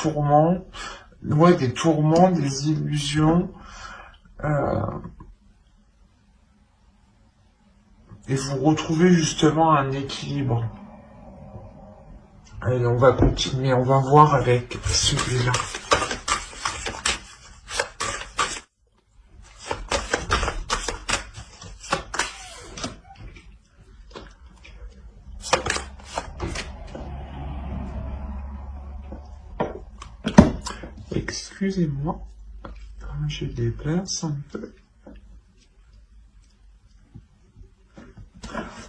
tourments, ouais, des tourments, des illusions, et vous retrouvez justement un équilibre. Allez, on va continuer, on va voir avec celui-là. Excusez-moi, je déplace un peu.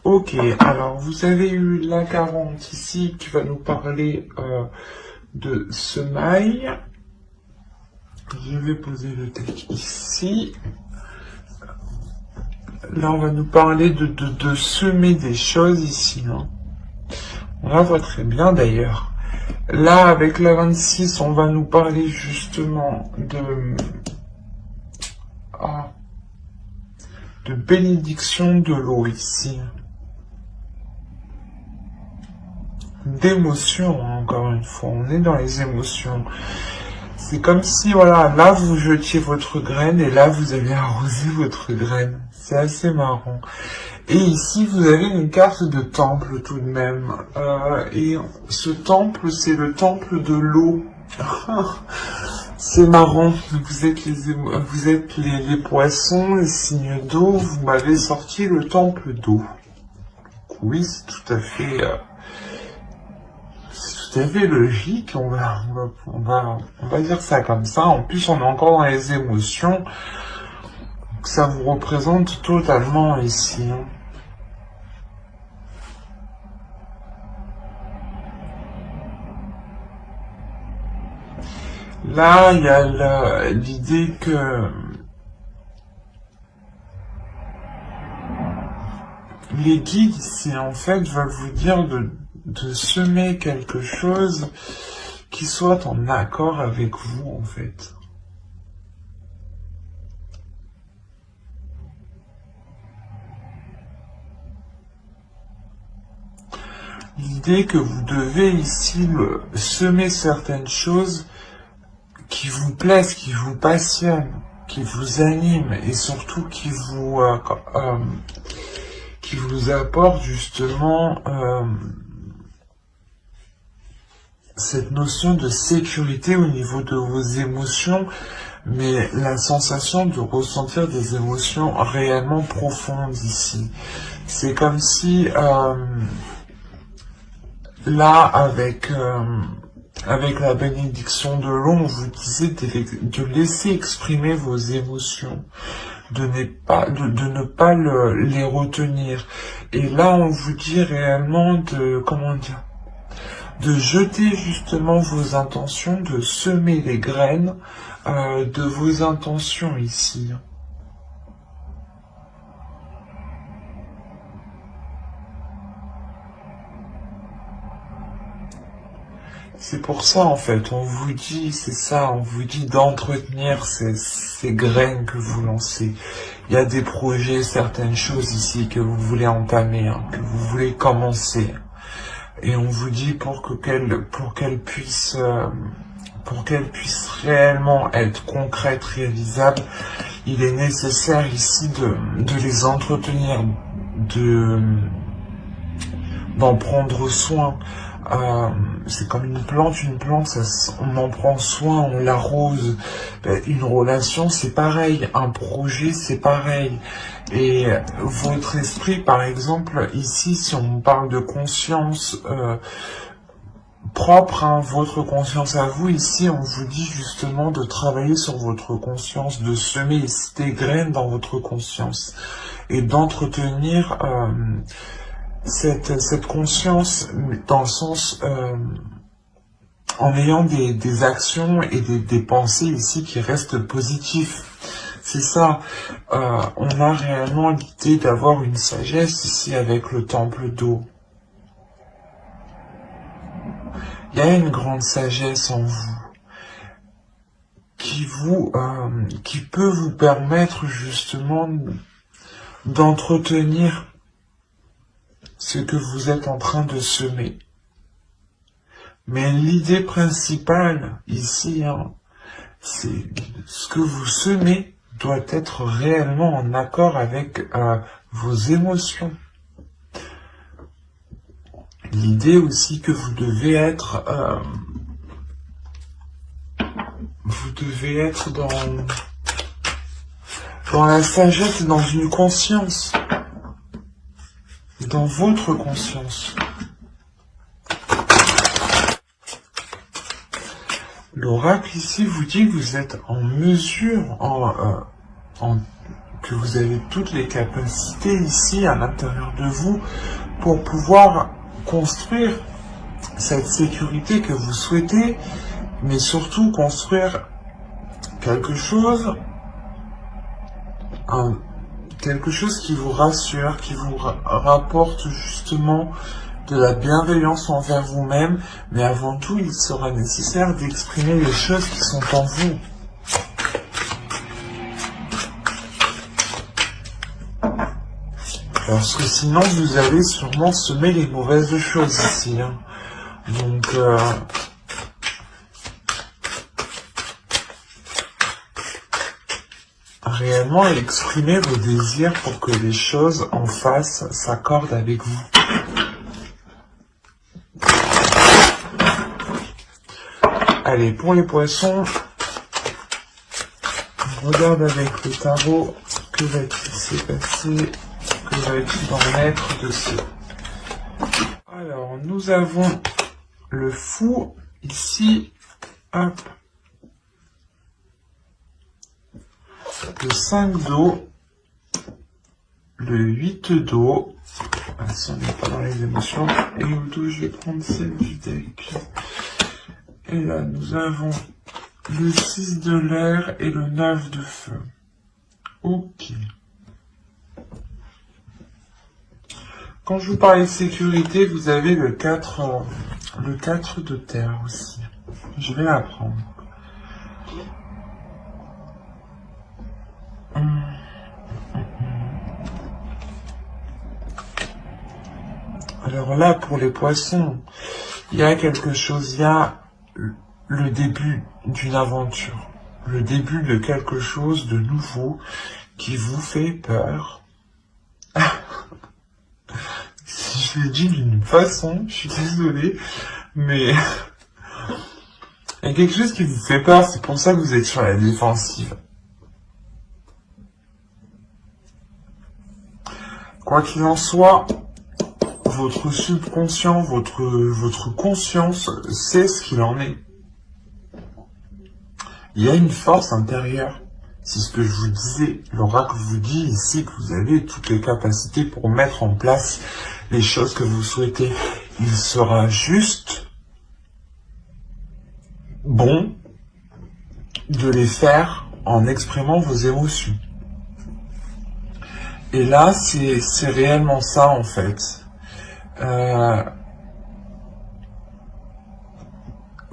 Ok, alors vous avez eu la 40 ici qui va nous parler de semailles. Je vais poser le deck ici. Là, on va nous parler de semer des choses ici. Hein. On la voit très bien d'ailleurs. Là, avec la 26, on va nous parler justement de bénédiction de l'eau ici. D'émotions, hein, encore une fois, on est dans les émotions. C'est comme si, voilà, là vous jetiez votre graine et là vous avez arrosé votre graine. C'est assez marrant. Et ici vous avez une carte de temple tout de même. Et ce temple, c'est le temple de l'eau. C'est marrant. Vous êtes les poissons, les signes d'eau. Vous m'avez sorti le temple d'eau. Oui, c'est tout à fait logique, on va dire ça comme ça. En plus, on est encore dans les émotions. Donc, ça vous représente totalement ici. Hein. Là, il y a l'idée que les guides ici, en fait, veulent vous dire de semer quelque chose qui soit en accord avec vous, en fait. L'idée que vous devez ici semer certaines choses qui vous plaisent, qui vous passionnent, qui vous animent et surtout qui vous apportent justement cette notion de sécurité au niveau de vos émotions, mais la sensation de ressentir des émotions réellement profondes ici. C'est comme si là, avec la bénédiction de l'eau, on vous disait de laisser exprimer vos émotions, de ne pas les retenir. Et là, on vous dit réellement de jeter justement vos intentions, de semer les graines de vos intentions ici. C'est pour ça, en fait, on vous dit, c'est ça, on vous dit d'entretenir ces graines que vous lancez. Il y a des projets, certaines choses ici que vous voulez entamer, hein, que vous voulez commencer. Et on vous dit pour qu'elles puissent réellement être concrètes, réalisables, il est nécessaire ici de les entretenir, d'en prendre soin. C'est comme une plante, on en prend soin, on l'arrose. Une relation, c'est pareil. Un projet, c'est pareil. Et votre esprit, par exemple, ici, si on parle de conscience propre, hein, votre conscience à vous, ici, on vous dit justement de travailler sur votre conscience, de semer ici des graines dans votre conscience et d'entretenir cette conscience dans le sens en ayant des actions et des pensées ici qui restent positifs. C'est ça, on a réellement l'idée d'avoir une sagesse ici avec le temple d'eau. Il y a une grande sagesse en vous qui peut vous permettre justement d'entretenir ce que vous êtes en train de semer. Mais l'idée principale ici, hein, c'est ce que vous semez doit être réellement en accord avec vos émotions. L'idée aussi que vous devez être dans la sagesse, dans une conscience, dans votre conscience. L'oracle ici vous dit que vous êtes en mesure, que vous avez toutes les capacités ici à l'intérieur de vous pour pouvoir construire cette sécurité que vous souhaitez, mais surtout construire quelque chose qui vous rassure, qui vous rapporte justement de la bienveillance envers vous-même, mais avant tout, il sera nécessaire d'exprimer les choses qui sont en vous. Parce que sinon, vous allez sûrement semer les mauvaises choses ici. Hein. Donc, réellement exprimer vos désirs pour que les choses en face s'accordent avec vous. Allez, pour les poissons, on regarde avec le tarot que va-t-il se passer, que va-t-il en être de ce. Alors, nous avons le fou ici, hop, le 5 d'eau, le 8 d'eau, si on n'est pas dans les émotions, et au dos, je vais prendre celle du deck. Et là, nous avons le 6 de l'air et le 9 de feu. Ok. Quand je vous parlais de sécurité, vous avez le 4 de terre aussi. Je vais la prendre. Alors là, pour les poissons, il y a quelque chose, il y a le début d'une aventure, le début de quelque chose de nouveau qui vous fait peur. Si je l'ai dit d'une façon, je suis désolé, mais il y a quelque chose qui vous fait peur, c'est pour ça que vous êtes sur la défensive. Quoi qu'il en soit, votre subconscient, votre conscience sait ce qu'il en est. Il y a une force intérieure. C'est ce que je vous disais. L'oracle vous dit ici que vous avez toutes les capacités pour mettre en place les choses que vous souhaitez. Il sera juste bon de les faire en exprimant vos émotions. Et là, c'est réellement ça en fait.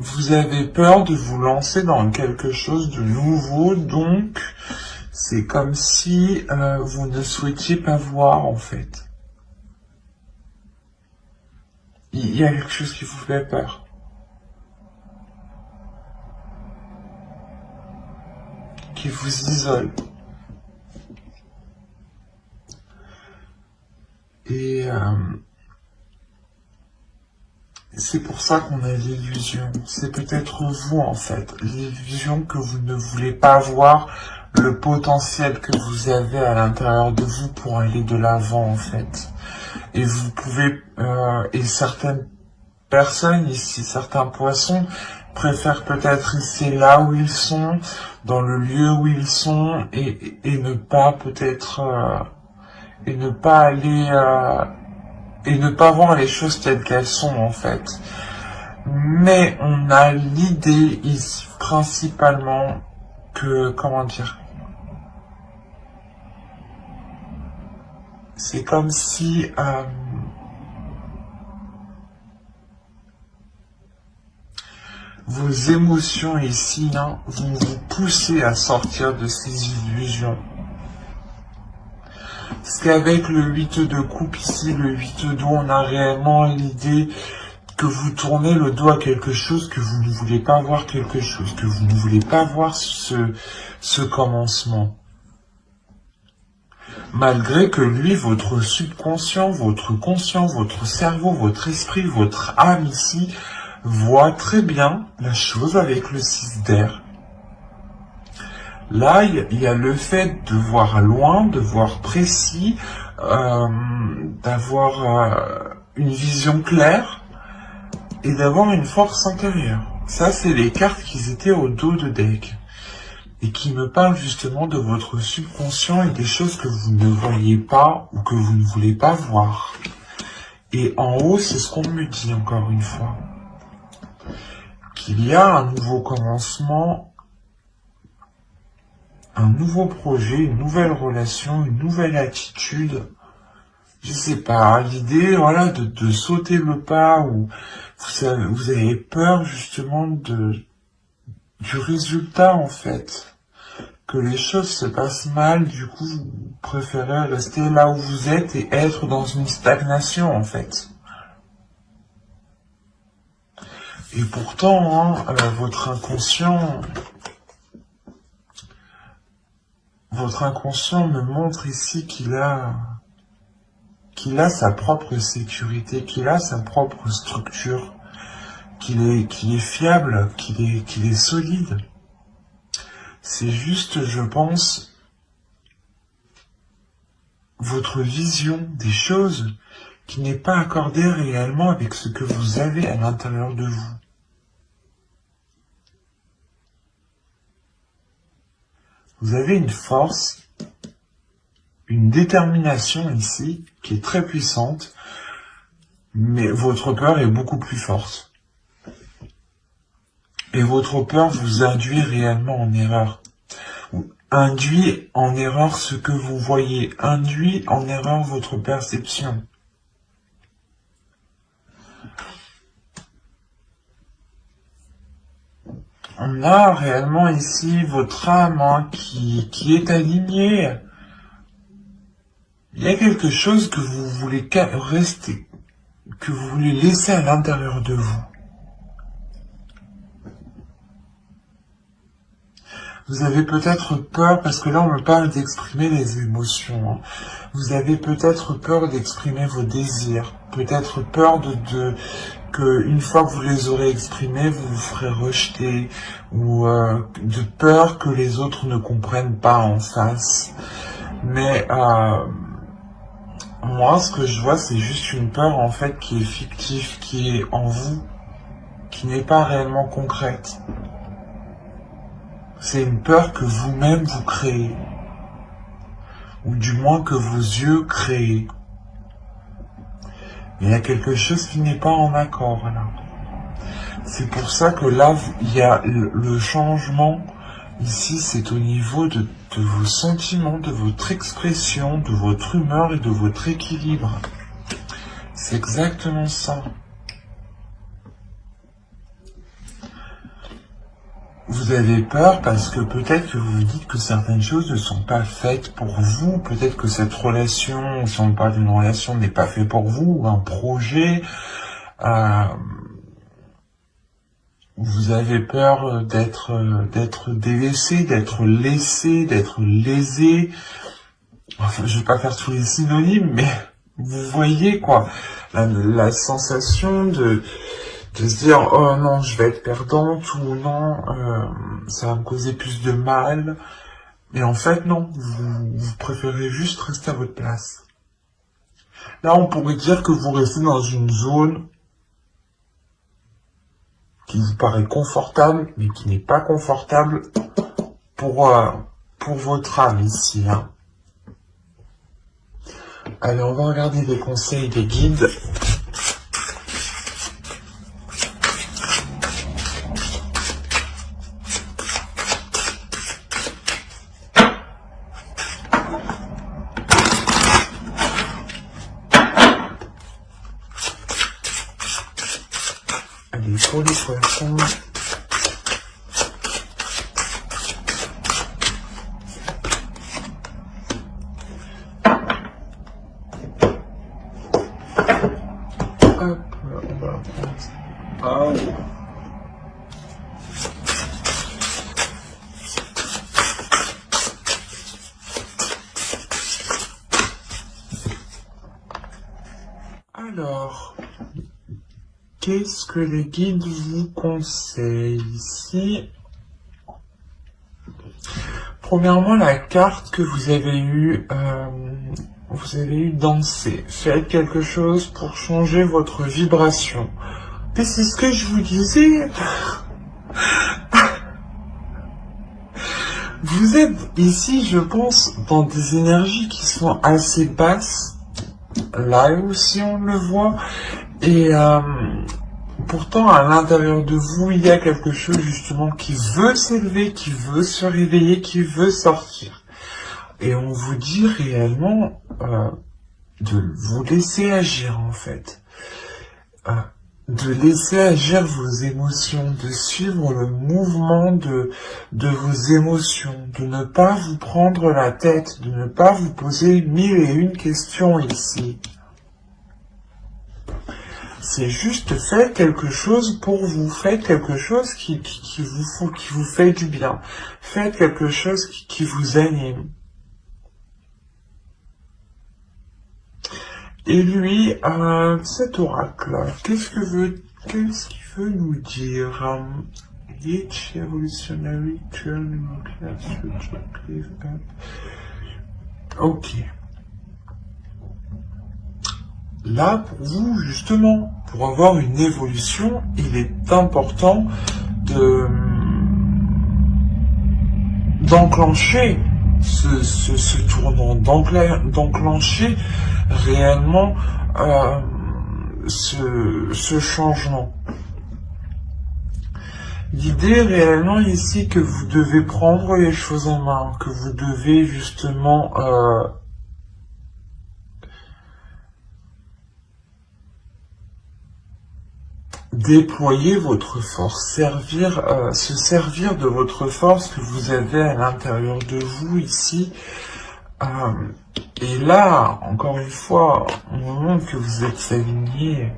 Vous avez peur de vous lancer dans quelque chose de nouveau, donc c'est comme si vous ne souhaitiez pas voir en fait. Il y a quelque chose qui vous fait peur. Qui vous isole. Et c'est pour ça qu'on a l'illusion. C'est peut-être vous, en fait. L'illusion que vous ne voulez pas voir le potentiel que vous avez à l'intérieur de vous pour aller de l'avant, en fait. Et vous pouvez... et certaines personnes ici, certains poissons, préfèrent peut-être rester là où ils sont, dans le lieu où ils sont, et ne pas peut-être... et ne pas aller... et ne pas voir les choses telles qu'elles sont en fait. Mais on a l'idée ici principalement que, comment dire, c'est comme si vos émotions ici hein, vont vous pousser à sortir de ces illusions. Parce qu'avec le 8 de coupe ici, le 8 d'eau, on a réellement l'idée que vous tournez le dos à quelque chose, que vous ne voulez pas voir quelque chose, que vous ne voulez pas voir ce commencement. Malgré que lui, votre subconscient, votre conscient, votre cerveau, votre esprit, votre âme ici, voit très bien la chose avec le 6 d'air. Là, il y a le fait de voir loin, de voir précis, d'avoir une vision claire et d'avoir une force intérieure. Ça, c'est les cartes qui étaient au dos de deck et qui me parlent justement de votre subconscient et des choses que vous ne voyez pas ou que vous ne voulez pas voir. Et en haut, c'est ce qu'on me dit encore une fois. Qu'il y a un nouveau commencement, un nouveau projet, une nouvelle relation, une nouvelle attitude. Je sais pas, l'idée, voilà, de sauter le pas ou vous avez peur justement du résultat en fait. Que les choses se passent mal, du coup, vous préférez rester là où vous êtes et être dans une stagnation, en fait. Et pourtant, hein, votre inconscient me montre ici qu'il a sa propre sécurité, qu'il a sa propre structure, qu'il est fiable, qu'il est solide. C'est juste, je pense, votre vision des choses qui n'est pas accordée réellement avec ce que vous avez à l'intérieur de vous. Vous avez une force, une détermination ici qui est très puissante, mais votre peur est beaucoup plus forte. Et votre peur vous induit réellement en erreur. Induit en erreur ce que vous voyez. Induit en erreur votre perception. On a réellement ici votre âme hein, qui est alignée. Il y a quelque chose que vous voulez rester, que vous voulez laisser à l'intérieur de vous. Vous avez peut-être peur, parce que là on me parle d'exprimer les émotions. Hein. Vous avez peut-être peur d'exprimer vos désirs. Peut-être peur que une fois que vous les aurez exprimés, vous vous ferez rejeter. Ou de peur que les autres ne comprennent pas en face. Mais moi ce que je vois c'est juste une peur en fait qui est fictive, qui est en vous, qui n'est pas réellement concrète. C'est une peur que vous-même vous créez, ou du moins que vos yeux créent. Mais il y a quelque chose qui n'est pas en accord là. C'est pour ça que là, il y a le changement, ici c'est au niveau de vos sentiments, de votre expression, de votre humeur et de votre équilibre. C'est exactement ça. Vous avez peur parce que peut-être que vous vous dites que certaines choses ne sont pas faites pour vous. Peut-être que cette relation, si on parle d'une relation, n'est pas faite pour vous, ou un projet. Vous avez peur d'être délaissé, d'être laissé, d'être lésé. Enfin, je vais pas faire tous les synonymes, mais vous voyez quoi, la sensation de se dire oh non je vais être perdante ou non ça va me causer plus de mal, mais en fait non, vous préférez juste rester à votre place. Là on pourrait dire que vous restez dans une zone qui vous paraît confortable mais qui n'est pas confortable pour votre âme ici hein. Allez, on va regarder les conseils des guides. Allez, pour les poissons. Hop, on va prendre qu'est-ce que les guides vous conseillent ici? Premièrement, la carte que vous avez eue danser. Faites quelque chose pour changer votre vibration. Et c'est ce que je vous disais. Vous êtes ici, je pense, dans des énergies qui sont assez basses. Là aussi, on le voit. Et pourtant, à l'intérieur de vous, il y a quelque chose justement qui veut s'élever, qui veut se réveiller, qui veut sortir. Et on vous dit réellement de vous laisser agir, en fait. De laisser agir vos émotions, de suivre le mouvement de vos émotions, de ne pas vous prendre la tête, de ne pas vous poser 1001 questions ici. C'est juste faites quelque chose pour vous, faites quelque chose qui vous fait du bien, faites quelque chose qui vous anime. Et lui, cet oracle-là, qu'est-ce qu'il veut nous dire? Each evolutionary turn nuclear structure cleave up. Ok. Là, pour vous, justement, pour avoir une évolution, il est important d'enclencher ce tournant, d'enclencher réellement ce changement. L'idée réellement ici que vous devez prendre les choses en main, que vous devez justement déployer votre force, se servir de votre force que vous avez à l'intérieur de vous ici. Et là, encore une fois, au moment que vous êtes aligné,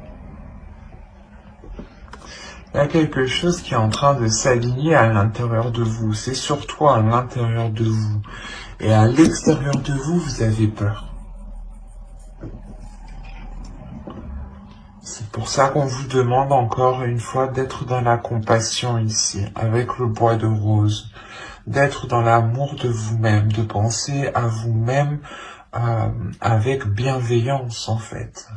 il y a quelque chose qui est en train de s'aligner à l'intérieur de vous. C'est surtout à l'intérieur de vous. Et à l'extérieur de vous, vous avez peur. C'est pour ça qu'on vous demande encore une fois d'être dans la compassion ici, avec le bois de rose. D'être dans l'amour de vous-même, de penser à vous-même avec bienveillance en fait.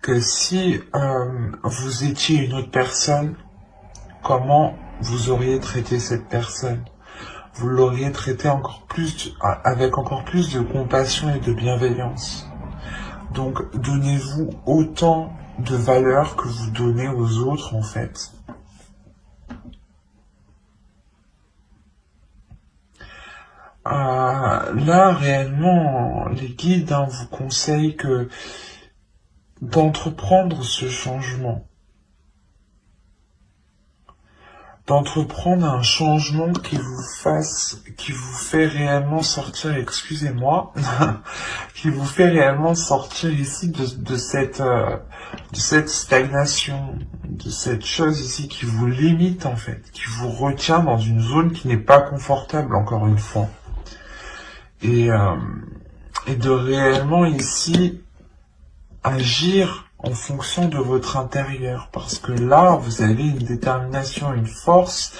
Que si vous étiez une autre personne, comment vous auriez traité cette personne? Vous l'auriez traité avec encore plus de compassion et de bienveillance. Donc donnez-vous autant de valeur que vous donnez aux autres en fait. Là, réellement, les guides vous conseillent d'entreprendre ce changement. D'entreprendre un changement qui vous fait réellement sortir, excusez-moi, qui vous fait réellement sortir ici de cette stagnation, de cette chose ici qui vous limite en fait, qui vous retient dans une zone qui n'est pas confortable encore une fois. Et de réellement ici agir en fonction de votre intérieur, parce que là vous avez une détermination, une force,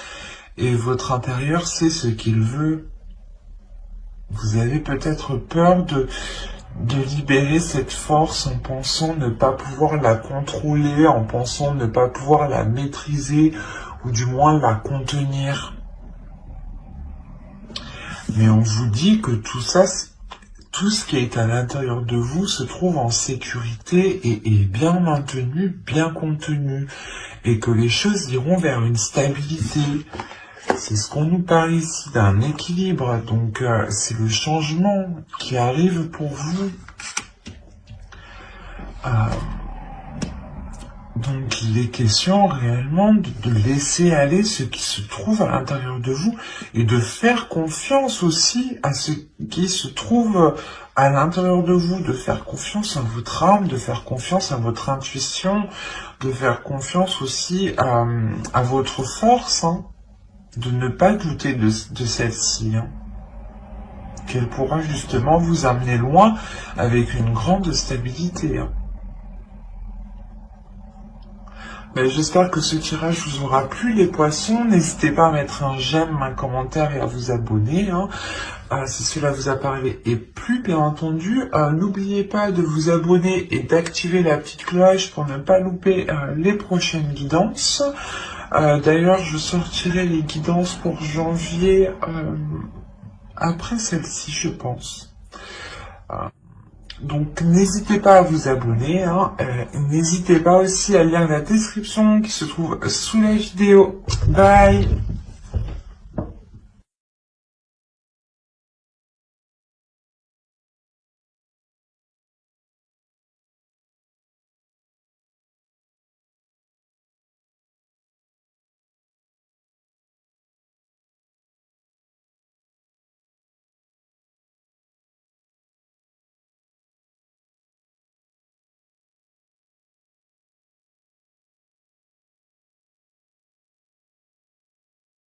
et votre intérieur sait ce qu'il veut. Vous avez peut-être peur de libérer cette force en pensant ne pas pouvoir la contrôler, en pensant ne pas pouvoir la maîtriser, ou du moins la contenir. Mais on vous dit que tout ça, tout ce qui est à l'intérieur de vous se trouve en sécurité et est bien maintenu, bien contenu, et que les choses iront vers une stabilité. C'est ce qu'on nous parle ici d'un équilibre, donc c'est le changement qui arrive pour vous. Donc il est question réellement de laisser aller ce qui se trouve à l'intérieur de vous et de faire confiance aussi à ce qui se trouve à l'intérieur de vous, de faire confiance à votre âme, de faire confiance à votre intuition, de faire confiance aussi à votre force, hein, de ne pas douter de celle-ci, hein, qu'elle pourra justement vous amener loin avec une grande stabilité, hein. Mais j'espère que ce tirage vous aura plu, les poissons. N'hésitez pas à mettre un j'aime, un commentaire et à vous abonner, hein. Si cela vous a parlé et plu, bien entendu. N'oubliez pas de vous abonner et d'activer la petite cloche pour ne pas louper les prochaines guidances. D'ailleurs, je sortirai les guidances pour janvier après celle-ci, je pense. Donc n'hésitez pas à vous abonner, hein. N'hésitez pas aussi à lire la description qui se trouve sous la vidéo. Bye!